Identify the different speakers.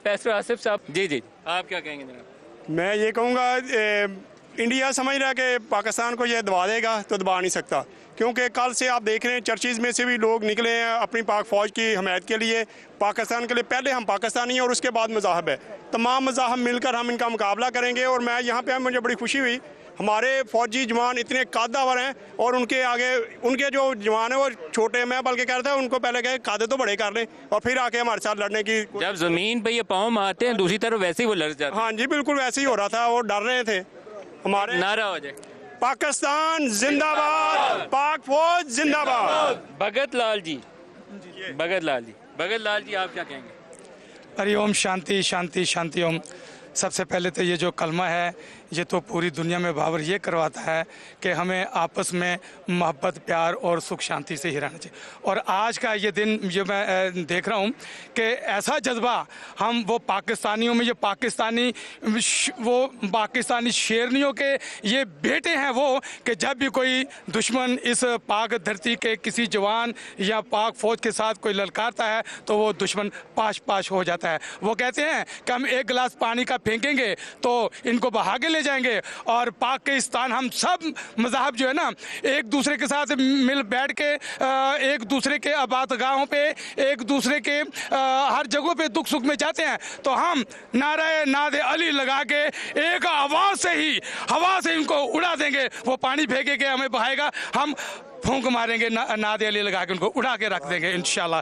Speaker 1: फैसल आसिफ साहब जी जी, आप क्या कहेंगे जनाब?
Speaker 2: मैं ये कहूँगा इंडिया समझ रहा है कि पाकिस्तान को ये दबा देगा, तो दबा नहीं सकता, क्योंकि कल से आप देख रहे हैं चर्चिज़ में से भी लोग निकले हैं अपनी पाक फ़ौज की हमायत के लिए, पाकिस्तान के लिए। पहले हम पाकिस्तानी हैं और उसके बाद मज़ाहब है। तमाम मज़ाहब मिलकर हम इनका मुकाबला करेंगे। और मैं यहाँ पे मुझे बड़ी खुशी हुई, हमारे फ़ौजी जवान इतने कादावर हैं और उनके आगे उनके जो जवान हैं वो छोटे। मैं बल्कि कह रहा था उनको पहले कहे कादे तो बड़े कर लें और फिर आके हमारे साथ लड़ने की।
Speaker 1: जब जमीन पे ये पाँव मारते हैं दूसरी तरफ वैसे ही वो लड़ जाते हैं।
Speaker 2: हाँ जी, बिल्कुल वैसे ही हो रहा था, वो डर रहे थे। हमारे
Speaker 1: नारा हो जाए
Speaker 2: पाकिस्तान जिंदाबाद, पाक फौज जिंदाबाद।
Speaker 1: भगत लाल जी, भगत लाल जी, भगत लाल जी आप क्या कहेंगे?
Speaker 3: हरिओम, शांति शांति शांति ओम। सबसे पहले तो ये जो कलमा है ये तो पूरी दुनिया में बावर ये करवाता है कि हमें आपस में मोहब्बत, प्यार और सुख शांति से ही रहना चाहिए। और आज का ये दिन जो मैं देख रहा हूँ कि ऐसा जज्बा हम वो पाकिस्तानियों में, ये पाकिस्तानी शेरनियों के ये बेटे हैं वो, कि जब भी कोई दुश्मन इस पाक धरती के किसी जवान या पाक फौज के साथ कोई ललकारता है तो वो दुश्मन पाश पाश हो जाता है। वो कहते हैं कि हम एक गिलास पानी का फेंकेंगे तो इनको बहा के ले जाएंगे। और पाकिस्तान हम सब मज़हब जो है ना एक दूसरे के साथ मिल बैठ के एक दूसरे के आबादगाहों पे, एक दूसरे के हर जगहों पे दुख सुख में जाते हैं, तो हम नारे नादे अली लगा के एक आवाज़ से ही हवा से इनको उड़ा देंगे। वो पानी फेंके के हमें बहाएगा, हम फूंक मारेंगे नादे अली लगा के उनको उड़ा के रख देंगे इंशाल्लाह।